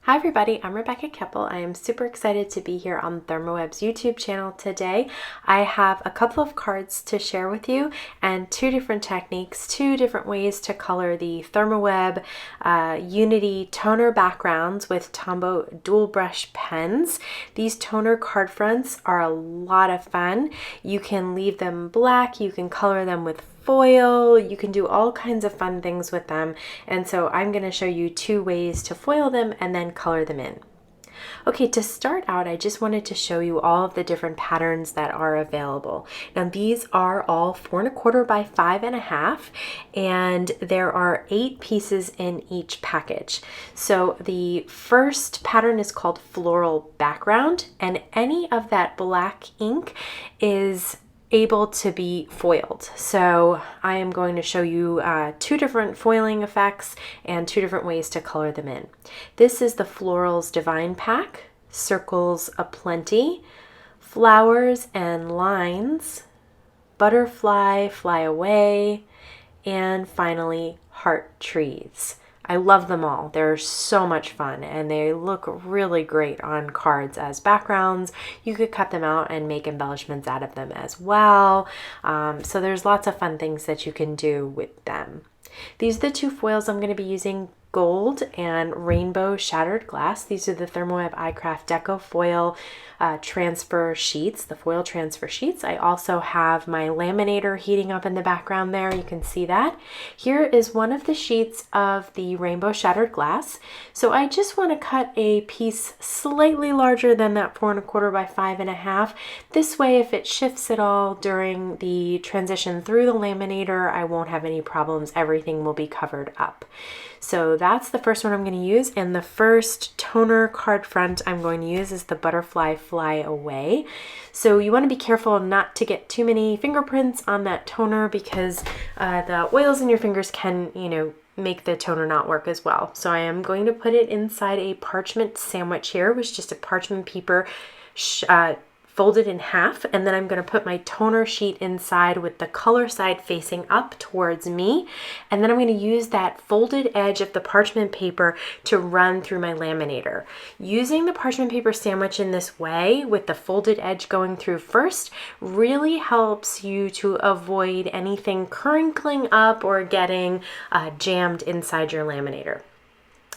Hi everybody, I'm Rebecca Keppel. I am super excited to be here on Thermoweb's YouTube channel today. I have a couple of cards to share with you and two different techniques, two different ways to color the Thermoweb Unity toner backgrounds with Tombow dual brush pens. These toner card fronts are a lot of fun. You can leave them black, you can color them with foil, you can do all kinds of fun things with them, and so I'm going to show you two ways to foil them and then color them in. Okay, to start out, I just wanted to show you all of the different patterns that are available. Now these are all 4 1/4 by 5 1/2, and there are 8 pieces in each package. So the first pattern is called Floral Background, and any of that black ink is able to be foiled. So I am going to show you two different foiling effects and two different ways to color them in. This is the Floral's Devine pack, Circles Aplenty, Flowers and Lines, Butterfly Fly Away, and finally Heart Trees. I love them all. They're so much fun and they look really great on cards as backgrounds. You could cut them out and make embellishments out of them as well. So there's lots of fun things that you can do with them. These are the two foils I'm going to be using: gold and rainbow shattered glass. These are the Thermoweb iCraft Deco foil transfer sheets, the foil transfer sheets. I also have my laminator heating up in the background there. You can see that. Here is one of the sheets of the rainbow shattered glass. So I just want to cut a piece slightly larger than that 4 1/4 by 5 1/2. This way, if it shifts at all during the transition through the laminator, I won't have any problems. Everything will be covered up. So that's the first one I'm going to use, and the first toner card front I'm going to use is the Butterfly Fly Away. So you want to be careful not to get too many fingerprints on that toner, because the oils in your fingers can, make the toner not work as well. So I am going to put it inside a parchment sandwich here, which is just a parchment paper folded in half, and then I'm going to put my toner sheet inside with the color side facing up towards me, and then I'm going to use that folded edge of the parchment paper to run through my laminator. Using the parchment paper sandwich in this way with the folded edge going through first really helps you to avoid anything crinkling up or getting jammed inside your laminator.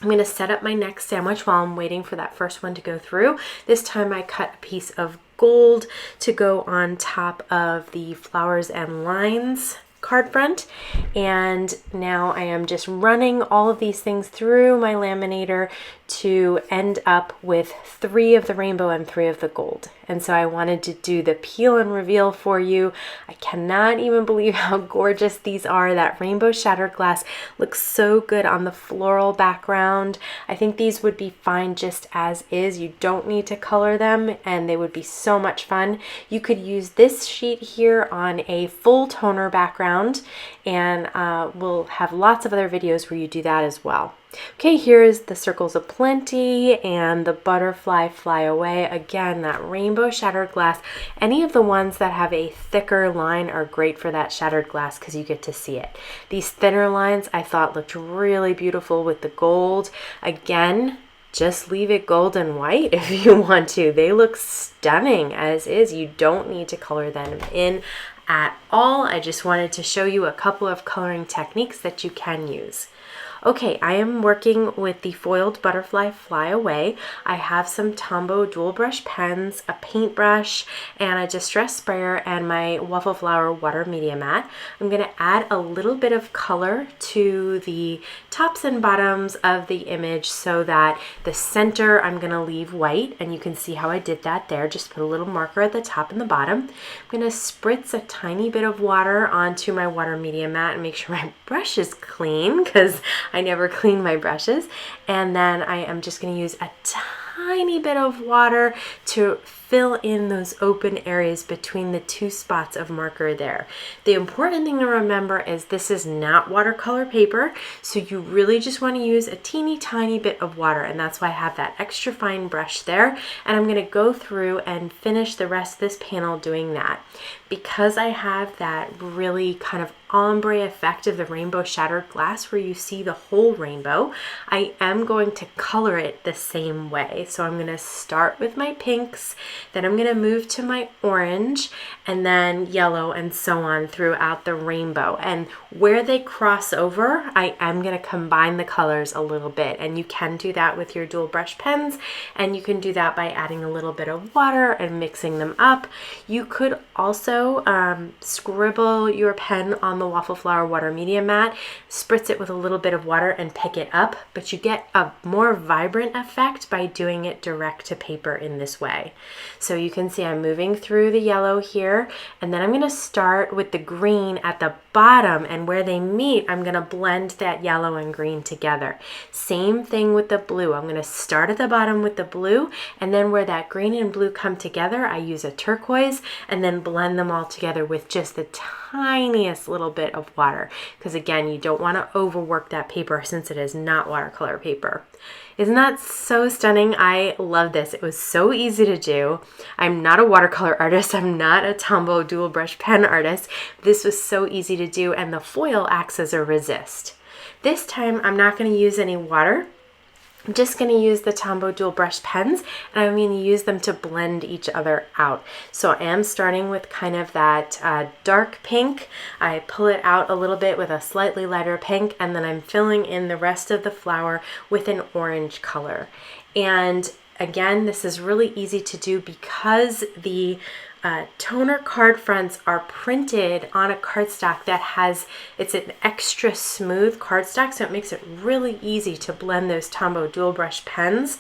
I'm going to set up my next sandwich while I'm waiting for that first one to go through. This time I cut a piece of gold to go on top of the Flowers and Lines card front, and now I am just running all of these things through my laminator to end up with 3 of the rainbow and 3 of the gold. And so I wanted to do the peel and reveal for you. I cannot even believe how gorgeous these are. That rainbow shattered glass looks so good on the floral background. I think these would be fine just as is. You don't need to color them, and they would be so much fun. You could use this sheet here on a full toner background, and we'll have lots of other videos where you do that as well. Okay, here is the Circles Aplenty and the Butterfly Fly Away. Again, that rainbow shattered glass. Any of the ones that have a thicker line are great for that shattered glass because you get to see it. These thinner lines I thought looked really beautiful with the gold. Again, just leave it gold and white if you want to. They look stunning as is. You don't need to color them in at all. I just wanted to show you a couple of coloring techniques that you can use. Okay, I am working with the foiled Butterfly Fly Away. I have some Tombow dual brush pens, a paintbrush, and a distress sprayer, and my Waffle Flower water media mat. I'm going to add a little bit of color to the tops and bottoms of the image so that the center I'm going to leave white, and you can see how I did that there. Just put a little marker at the top and the bottom. I'm going to spritz a tiny bit of water onto my water media mat and make sure my brush is clean, because I never clean my brushes. And then I am just going to use a tiny bit of water to fill in those open areas between the 2 spots of marker there. The important thing to remember is this is not watercolor paper, so you really just want to use a teeny tiny bit of water, and that's why I have that extra fine brush there, and I'm going to go through and finish the rest of this panel doing that. Because I have that really kind of ombre effect of the rainbow shattered glass where you see the whole rainbow, I am going to color it the same way. So I'm going to start with my pinks, then I'm going to move to my orange, and then yellow, and so on throughout the rainbow. And where they cross over, I am going to combine the colors a little bit. And you can do that with your dual brush pens, and you can do that by adding a little bit of water and mixing them up. You could also scribble your pen on the waffle flower water media mat, spritz it with a little bit of water and pick it up, but you get a more vibrant effect by doing it direct to paper in this way. So you can see I'm moving through the yellow here, and then I'm going to start with the green at the bottom, and where they meet, I'm going to blend that yellow and green together. Same thing with the blue. I'm going to start at the bottom with the blue, and then where that green and blue come together, I use a turquoise and then blend them all together with just the tiniest little bit of water, because again, you don't want to overwork that paper since it is not watercolor paper. Isn't that so stunning? I love this. It was so easy to do. I'm not a watercolor artist. I'm not a Tombow dual brush pen artist. This was so easy to do, and the foil acts as a resist. This time, I'm not going to use any water. I'm just going to use the Tombow dual brush pens, and I'm going to use them to blend each other out. So I am starting with kind of that dark pink. I pull it out a little bit with a slightly lighter pink, and then I'm filling in the rest of the flower with an orange color. And again, this is really easy to do because the toner card fronts are printed on a cardstock that it's an extra smooth cardstock, so it makes it really easy to blend those Tombow dual brush pens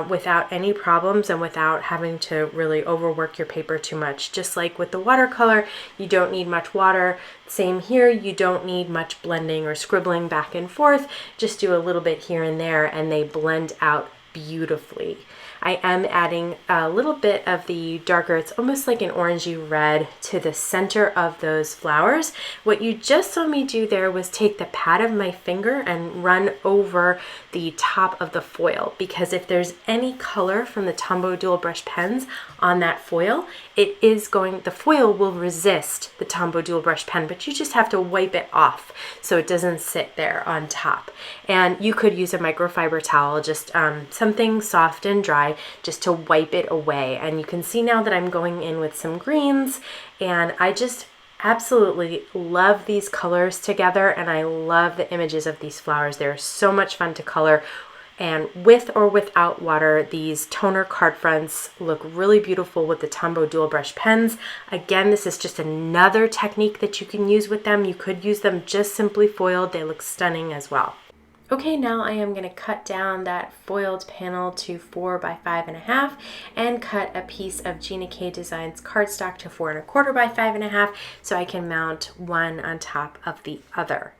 without any problems and without having to really overwork your paper too much. Just like with the watercolor, you don't need much water. Same here, you don't need much blending or scribbling back and forth. Just do a little bit here and there, and they blend out beautifully. I am adding a little bit of the darker, it's almost like an orangey red, to the center of those flowers. What you just saw me do there was take the pad of my finger and run over the top of the foil, because if there's any color from the Tombow dual brush pens on that foil, the foil will resist the Tombow dual brush pen, but you just have to wipe it off so it doesn't sit there on top. And you could use a microfiber towel, just something soft and dry, just to wipe it away. And you can see now that I'm going in with some greens, and I just absolutely love these colors together, and I love the images of these flowers. They're so much fun to color. And with or without water, these toner card fronts look really beautiful with the Tombow dual brush pens. Again, this is just another technique that you can use with them. You could use them just simply foiled. They look stunning as well. Okay, now I am going to cut down that foiled panel to 4 by 5.5 and cut a piece of Gina K Designs cardstock to 4 1/4 by 5.5 so I can mount one on top of the other.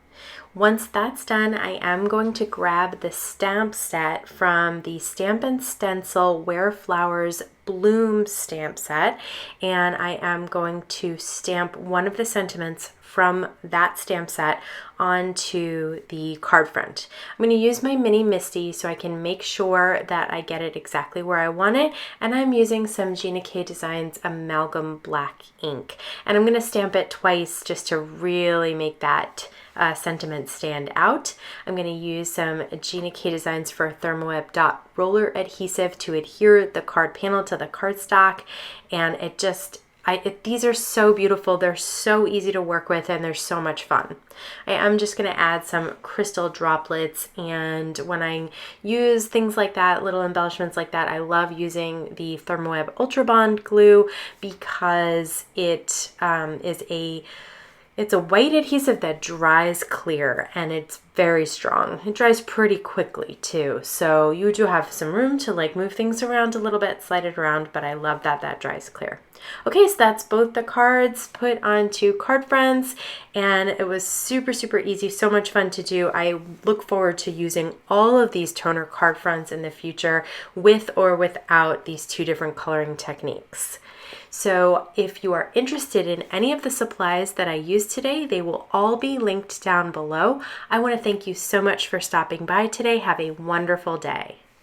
Once that's done, I am going to grab the stamp set from the Stamp and Stencil Where Flowers Bloom stamp set, and I am going to stamp one of the sentiments from that stamp set onto the card front. I'm going to use my mini Misty so I can make sure that I get it exactly where I want it, and I'm using some Gina K Designs Amalgam Black ink, and I'm going to stamp it twice just to really make that sentiment stand out. I'm going to use some Gina K Designs for Thermoweb dot roller adhesive to adhere the card panel to the cardstock, and these are so beautiful. They're so easy to work with, and they're so much fun. I am just going to add some crystal droplets, and when I use things like that, little embellishments like that, I love using the Thermoweb Ultra Bond glue because it's a white adhesive that dries clear, and it's very strong. It dries pretty quickly too, so you do have some room to like move things around a little bit, slide it around, but I love that that dries clear. Okay, so that's both the cards put onto card fronts, and it was super, super easy, so much fun to do. I look forward to using all of these toner card fronts in the future with or without these two different coloring techniques. So if you are interested in any of the supplies that I used today, they will all be linked down below. I want to thank you so much for stopping by today. Have a wonderful day.